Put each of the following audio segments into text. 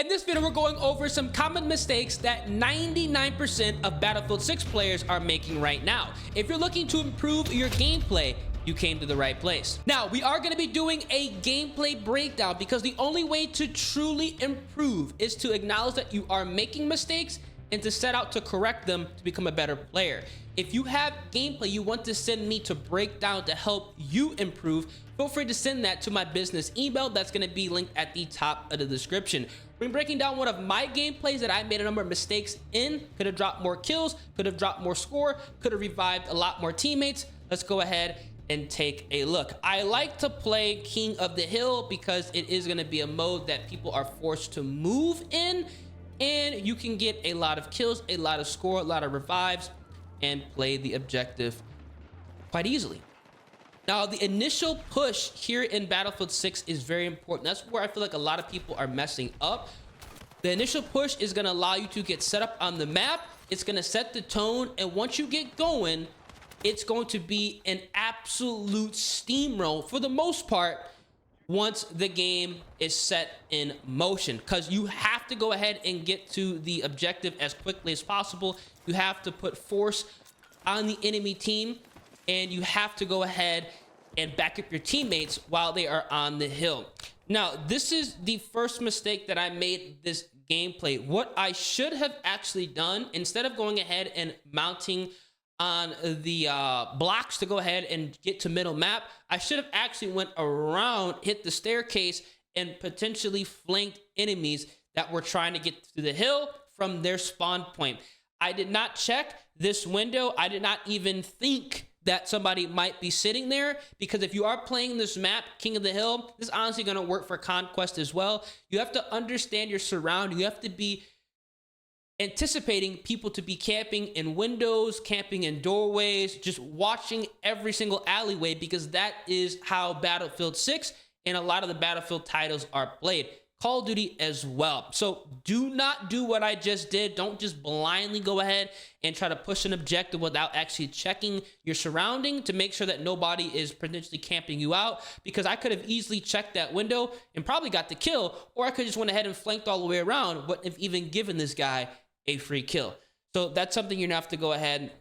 In this video, we're going over some common mistakes that 99% of Battlefield 6 players are making right now. If you're looking to improve your gameplay, you came to the right place. Now, we are going to be doing a gameplay breakdown because the only way to truly improve is to acknowledge that you are making mistakes and to set out to correct them to become a better player. If you have gameplay you want to send me to break down to help you improve, feel free to send that to my business email. That's going to be linked at the top of the description. We're breaking down one of my gameplays that I made a number of mistakes in. Could have dropped more kills, could have dropped more score, could have revived a lot more teammates. Let's go ahead and take a look. I like to play King of the Hill because it is going to be a mode that people are forced to move in, and you can get a lot of kills, a lot of score, a lot of revives, and play the objective quite easily. Now, the initial push here in Battlefield 6 is very important. That's where I feel like a lot of people are messing up. The initial push is going to allow you to get set up on the map. It's going to set the tone, and once you get going, it's going to be an absolute steamroll for the most part once the game is set in motion, because you have to go ahead and get to the objective as quickly as possible. You have to put force on the enemy team, and you have to go ahead and back up your teammates while they are on the hill. Now, this is the first mistake that I made this gameplay. What I should have actually done, instead of going ahead and mounting on the blocks to go ahead and get to middle map, I should have actually went around, hit the staircase, and potentially flanked enemies that were trying to get to the hill from their spawn point. I did not check this window. I did not even think that somebody might be sitting there, because if you are playing this map, King of the Hill, this is honestly going to work for Conquest as well. You have to understand your surrounding. You have to be anticipating people to be camping in windows, camping in doorways, just watching every single alleyway, because that is how Battlefield 6 and a lot of the Battlefield titles are played. Call of Duty as well. So do not do what I just did. Don't just blindly go ahead and try to push an objective without actually checking your surrounding to make sure that nobody is potentially camping you out, because I could have easily checked that window and probably got the kill, or I could just went ahead and flanked all the way around, wouldn't have even given this guy a free kill. So that's something you're gonna have to go ahead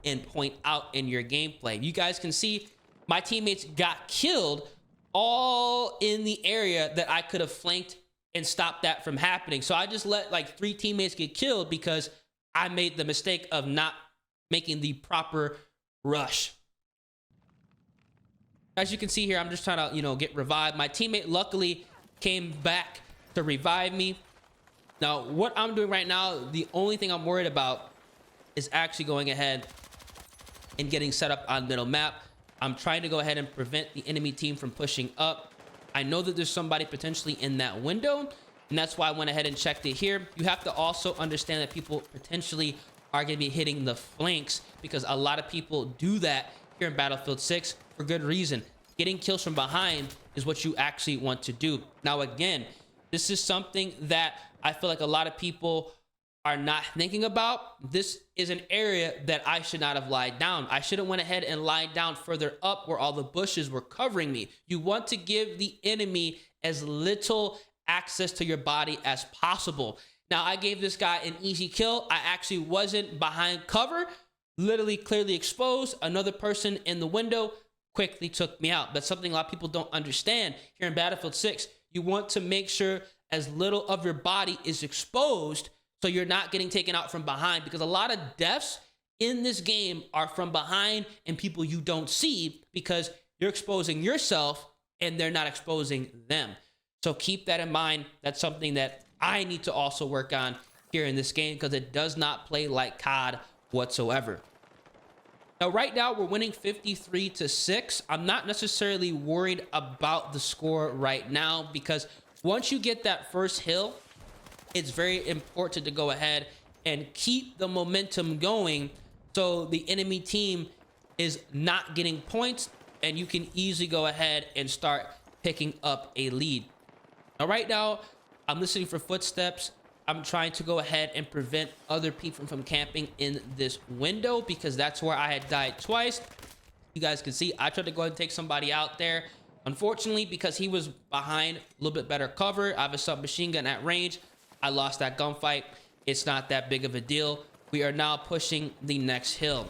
and point out in your gameplay. You guys can see my teammates got killed all in the area that I could have flanked and stopped that from happening. So I just let like 3 teammates get killed because I made the mistake of not making the proper rush. As you can see here, I'm just trying to, get revived. My teammate luckily came back to revive me. Now, what I'm doing right now, the only thing I'm worried about is actually going ahead and getting set up on middle map. I'm trying to go ahead and prevent the enemy team from pushing up. I know that there's somebody potentially in that window, and that's why I went ahead and checked it here. You have to also understand that people potentially are going to be hitting the flanks, because a lot of people do that here in Battlefield 6 for good reason. Getting kills from behind is what you actually want to do. Now, again, this is something that I feel like a lot of people are not thinking about. This is an area that I should not have lied down. I should have went ahead and lied down further up where all the bushes were covering me. You want to give the enemy as little access to your body as possible. Now, I gave this guy an easy kill. I actually wasn't behind cover, literally clearly exposed. Another person in the window quickly took me out. That's something a lot of people don't understand here in Battlefield 6. You want to make sure as little of your body is exposed so you're not getting taken out from behind, because a lot of deaths in this game are from behind and people you don't see, because you're exposing yourself and they're not exposing them. So keep that in mind. That's something that I need to also work on here in this game, because it does not play like COD whatsoever. Now, right now we're winning 53-6. I'm not necessarily worried about the score right now, because once you get that first hill, it's very important to go ahead and keep the momentum going so the enemy team is not getting points, and you can easily go ahead and start picking up a lead. Now, right now, I'm listening for footsteps. I'm trying to go ahead and prevent other people from camping in this window, because that's where I had died twice. You guys can see I tried to go ahead and take somebody out there, Unfortunately, because he was behind a little bit better cover, I have a submachine gun at range, I lost that gunfight. It's not that big of a deal. We are now pushing the next hill.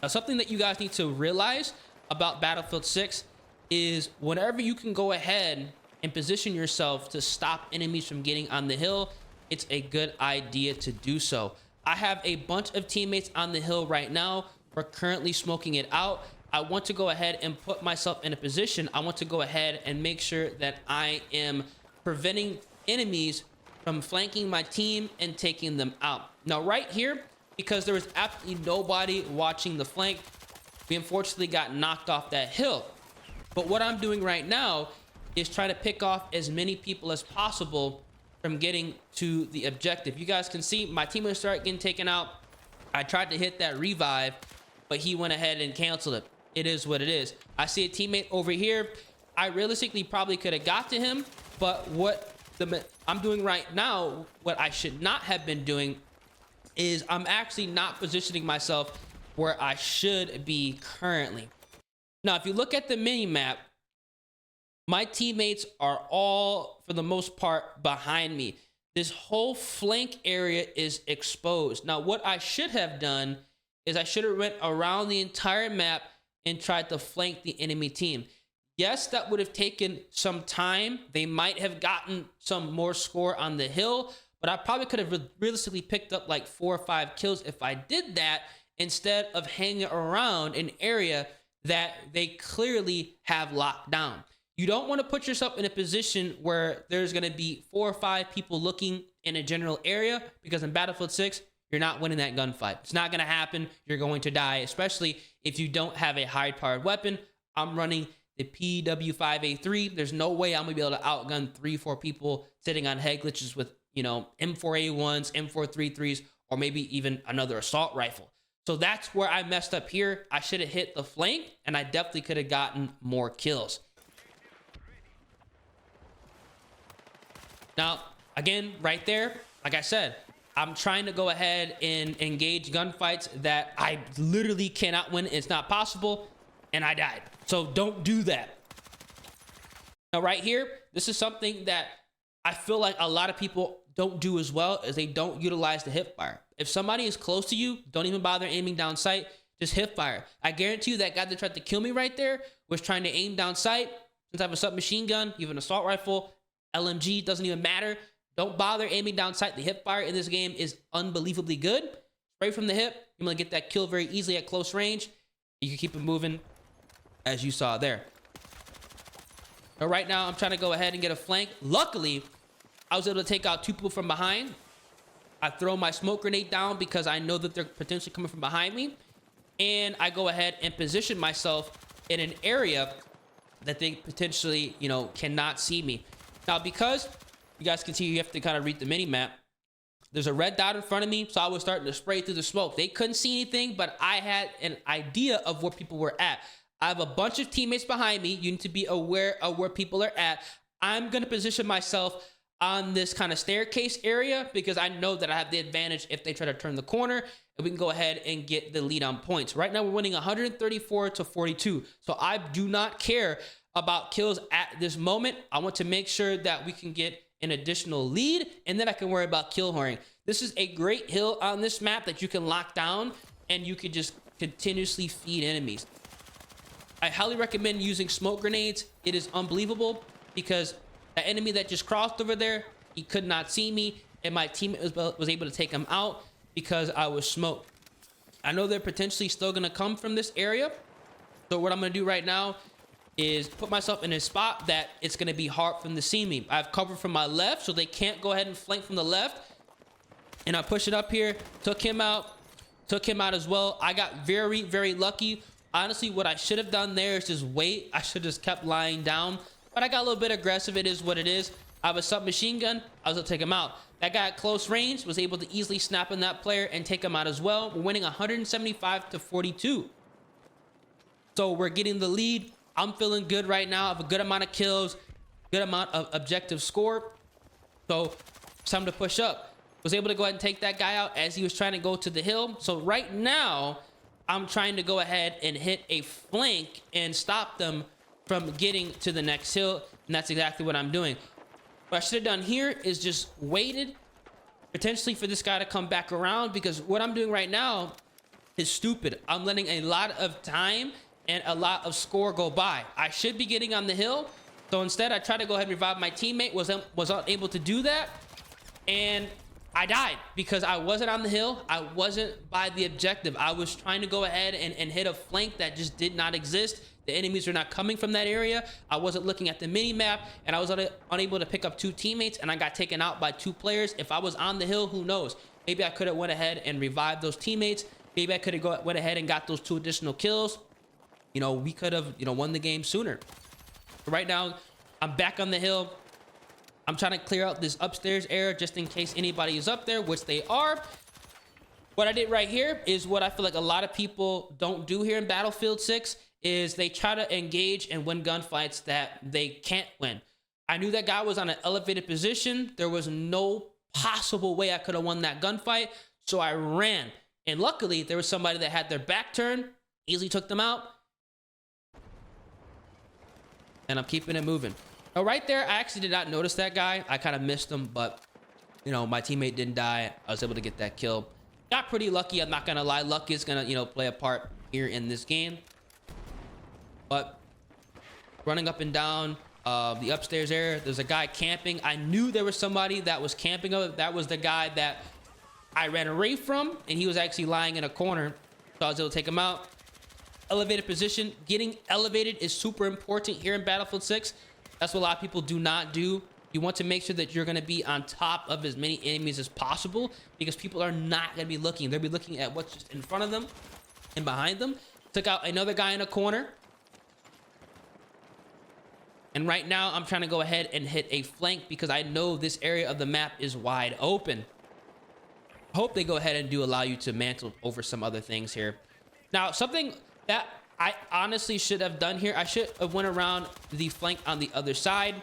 Now, something that you guys need to realize about Battlefield 6 is whenever you can go ahead and position yourself to stop enemies from getting on the hill, it's a good idea to do so. I have a bunch of teammates on the hill right now. We're currently smoking it out. I want to go ahead and put myself in a position. I want to go ahead and make sure that I am preventing enemies from flanking my team and taking them out. Now, right here, because there was absolutely nobody watching the flank, we unfortunately got knocked off that hill. But what I'm doing right now is try to pick off as many people as possible from getting to the objective. You guys can see my teammates start getting taken out. I tried to hit that revive, but he went ahead and canceled it. It is what it is. I see a teammate over here. I realistically probably could have got to him, but what I'm doing right now, what I should not have been doing, is I'm actually not positioning myself where I should be currently. Now, if you look at the mini map, my teammates are all, for the most part, behind me. This whole flank area is exposed. Now, what I should have done is I should have went around the entire map and tried to flank the enemy team. Yes, that would have taken some time. They might have gotten some more score on the hill, but I probably could have realistically picked up like 4 or 5 kills if I did that, instead of hanging around an area that they clearly have locked down. You don't want to put yourself in a position where there's going to be 4 or 5 people looking in a general area, because in Battlefield 6, you're not winning that gunfight. It's not going to happen. You're going to die, especially if you don't have a high-powered weapon. I'm running the PW5A3. There's no way I'm going to be able to outgun 3-4 people sitting on head glitches with, you know, M4A1s, M433s, or maybe even another assault rifle. So that's where I messed up here. I should have hit the flank, and I definitely could have gotten more kills. Now, again, right there, like I said, I'm trying to go ahead and engage gunfights that I literally cannot win. It's not possible, and I died. So don't do that. Now, right here, this is something that I feel like a lot of people don't do as well, as they don't utilize the hip fire. If somebody is close to you, don't even bother aiming down sight. Just hip fire. I guarantee you that guy that tried to kill me right there was trying to aim down sight. Since I have a submachine gun, even assault rifle, LMG, doesn't even matter. Don't bother aiming down sight. The hip fire in this game is unbelievably good. Spray from the hip, you're gonna get that kill very easily at close range. You can keep it moving, as you saw there. But right now, I'm trying to go ahead and get a flank. Luckily, I was able to take out 2 people from behind. I throw my smoke grenade down because I know that they're potentially coming from behind me. And I go ahead and position myself in an area that they potentially, you know, cannot see me. Now, because you guys can see, you have to kind of read the mini map. There's a red dot in front of me, so I was starting to spray through the smoke. They couldn't see anything, but I had an idea of where people were at. I have a bunch of teammates behind me. You need to be aware of where people are at. I'm going to position myself on this kind of staircase area because I know that I have the advantage if they try to turn the corner, and we can go ahead and get the lead on points. Right now, we're winning 134 to 42. So I do not care about kills at this moment. I want to make sure that we can get an additional lead, and then I can worry about kill whoring. This is a great hill on this map that you can lock down, and you can just continuously feed enemies. I highly recommend using smoke grenades. It is unbelievable because the enemy that just crossed over there, he could not see me, and my teammate was able to take him out because I was smoked. I know they're potentially still going to come from this area, so what I'm going to do right now is put myself in a spot that it's going to be hard for them to see me. I have cover from my left, so they can't go ahead and flank from the left. And I push it up here, took him out as well. I got very, very lucky. Honestly, what I should have done there is just wait. I should have just kept lying down, but I got a little bit aggressive. It is what it is. I have a submachine gun. I was able to take him out. That guy at close range was able to easily snap on that player and take him out as well. We're winning 175 to 42. So we're getting the lead. I'm feeling good right now. I have a good amount of kills, good amount of objective score. So it's time to push up. Was able to go ahead and take that guy out as he was trying to go to the hill. So right now, I'm trying to go ahead and hit a flank and stop them from getting to the next hill, and that's exactly what I'm doing. What I should have done here is just waited potentially for this guy to come back around, because what I'm doing right now is stupid. I'm letting a lot of time and a lot of score go by. I should be getting on the hill, so instead I tried to go ahead and revive my teammate, was unable to do that, and I died because I wasn't on the hill. I wasn't by the objective. I was trying to go ahead and hit a flank that just did not exist. The enemies are not coming from that area. I wasn't looking at the mini map, and I was unable to pick up 2 teammates, and I got taken out by 2 players. If I was on the hill, who knows? Maybe I could have went ahead and revived those teammates. Maybe I could have went ahead and got those 2 additional kills. You know, we could have, you know, won the game sooner. But right now, I'm back on the hill. I'm trying to clear out this upstairs area just in case anybody is up there, which they are. What I did right here is what I feel like a lot of people don't do here in Battlefield 6, is they try to engage and win gunfights that they can't win. I knew that guy was on an elevated position. There was no possible way I could have won that gunfight, so I ran. And luckily, there was somebody that had their back turned, easily took them out. And I'm keeping it moving. Now, right there, I actually did not notice that guy. I kind of missed him, but, you know, my teammate didn't die. I was able to get that kill. Got pretty lucky, I'm not going to lie. Luck is going to, you know, play a part here in this game. But running up and down the upstairs area, there's a guy camping. I knew there was somebody that was camping. That was the guy that I ran away from, and he was actually lying in a corner, so I was able to take him out. Elevated position. Getting elevated is super important here in Battlefield 6. That's what a lot of people do not do. You want to make sure that you're going to be on top of as many enemies as possible, because people are not going to be looking. They'll be looking at what's just in front of them and behind them. Took out another guy in a corner. And right now, I'm trying to go ahead and hit a flank because I know this area of the map is wide open. Hope they go ahead and do allow you to mantle over some other things here. Now, something that I honestly should have done here, I should have went around the flank on the other side,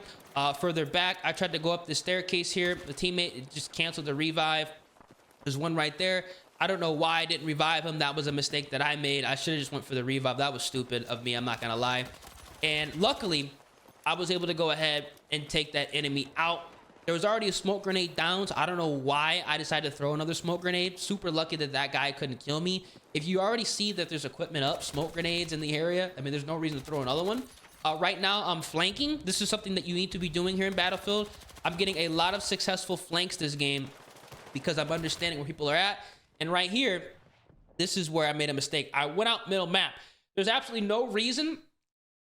further back. I tried to go up the staircase here. The teammate just canceled the revive. There's one right there. I don't know why I didn't revive him. That was a mistake that I made. I should have just went for the revive. That was stupid of me, I'm not gonna lie. And luckily, I was able to go ahead and take that enemy out. There was already a smoke grenade down, so I don't know why I decided to throw another smoke grenade. Super lucky that that guy couldn't kill me. If you already see that there's equipment up, smoke grenades in the area, I mean, there's no reason to throw another one. Right now, I'm flanking. This is something that you need to be doing here in Battlefield. I'm getting a lot of successful flanks this game because I'm understanding where people are at. And right here, this is where I made a mistake. I went out middle map. There's absolutely no reason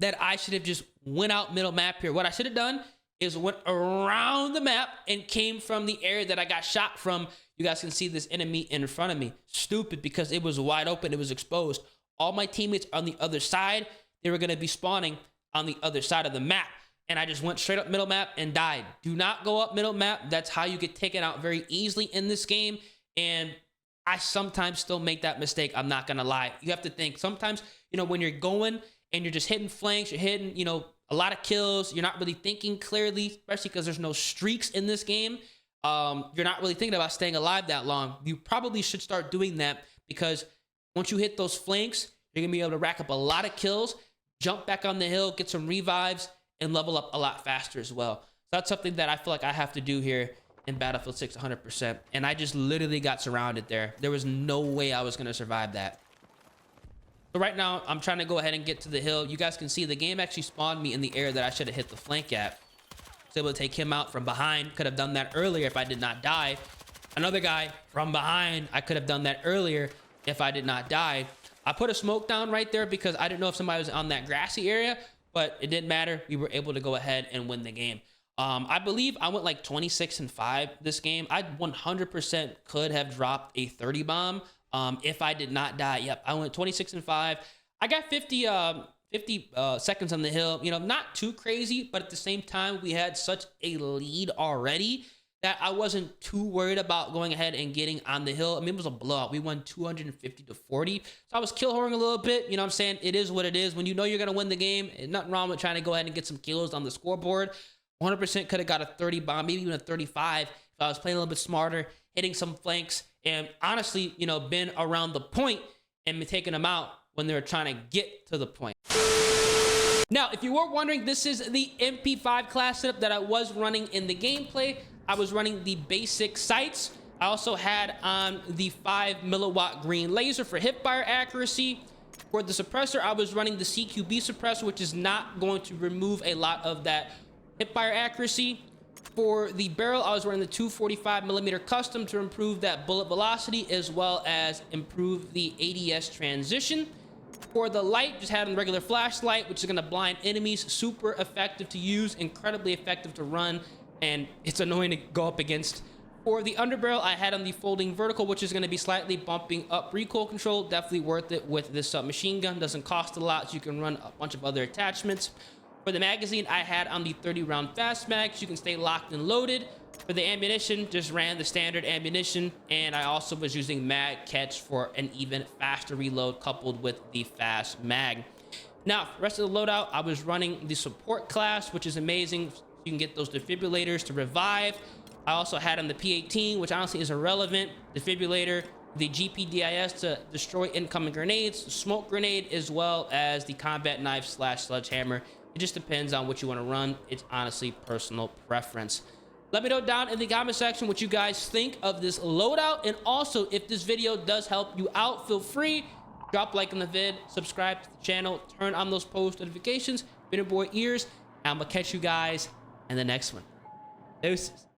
that I should have just went out middle map here. What I should have done is went around the map and came from the area that I got shot from. You guys can see this enemy in front of me. Stupid, because it was wide open. It was exposed. All my teammates on the other side, they were going to be spawning on the other side of the map. And I just went straight up middle map and died. Do not go up middle map. That's how you get taken out very easily in this game. And I sometimes still make that mistake. I'm not going to lie. You have to think sometimes, you know, when you're going and you're just hitting flanks, you're hitting, you know, a lot of kills, you're not really thinking clearly, especially because there's no streaks in this game. You're not really thinking about staying alive that long. You probably should start doing that, because once you hit those flanks, you're gonna be able to rack up a lot of kills, jump back on the hill, get some revives, and level up a lot faster as well. So that's something that I feel like I have to do here in Battlefield 6 100%. And I just literally got surrounded there. There was no way I was gonna survive that. So right now, I'm trying to go ahead and get to the hill. You guys can see the game actually spawned me in the area that I should have hit the flank at. I was able to take him out from behind. Could have done that earlier if I did not die. Another guy from behind. I could have done that earlier if I did not die. I put a smoke down right there because I didn't know if somebody was on that grassy area, but it didn't matter. We were able to go ahead and win the game. I believe I went like 26-5 this game. I 100% could have dropped a 30 bomb. If I did not die. Yep, I went 26-5. I got 50 seconds on the hill. You know, not too crazy, but at the same time, we had such a lead already that I wasn't too worried about going ahead and getting on the hill. I mean, it was a blowout. We won 250-40. So I was kill whoring a little bit. You know what I'm saying? It is what it is. When you know you're going to win the game, nothing wrong with trying to go ahead and get some kills on the scoreboard. 100% could have got a 30 bomb, maybe even a 35 if I was playing a little bit smarter, hitting some flanks, and honestly, you know, been around the point and been taking them out when they were trying to get to the point. Now, if you were wondering, this is the MP5 class setup that I was running in the gameplay. I was running the basic sights. I also had on the 5 milliwatt green laser for hipfire accuracy. For the suppressor, I was running the CQB suppressor, which is not going to remove a lot of that hipfire accuracy. For the barrel, I was running the 245 millimeter custom to improve that bullet velocity as well as improve the ADS transition. For the light, just had a regular flashlight, which is going to blind enemies. Super effective to use, incredibly effective to run, and it's annoying to go up against. For the underbarrel, I had on the folding vertical, which is going to be slightly bumping up recoil control. Definitely worth it with this submachine gun. Doesn't cost a lot, so you can run a bunch of other attachments. For the magazine, I had on the 30 round fast mag, so you can stay locked and loaded. For the ammunition, just ran the standard ammunition, and I also was using mag catch for an even faster reload coupled with the fast mag. Now, for the rest of the loadout, I was running the support class, which is amazing. You can get those defibrillators to revive. I also had on the P18, which honestly is irrelevant, defibrillator, the GPDIS to destroy incoming grenades, the smoke grenade, as well as the combat knife / sledgehammer. It just depends on what you want to run. It's honestly personal preference. Let me know down in the comment section what you guys think of this loadout, and also if this video does help you out, feel free, drop a like on the vid, subscribe to the channel, turn on those post notifications, been your boy Ears, and I'm gonna catch you guys in the next one. Deuces.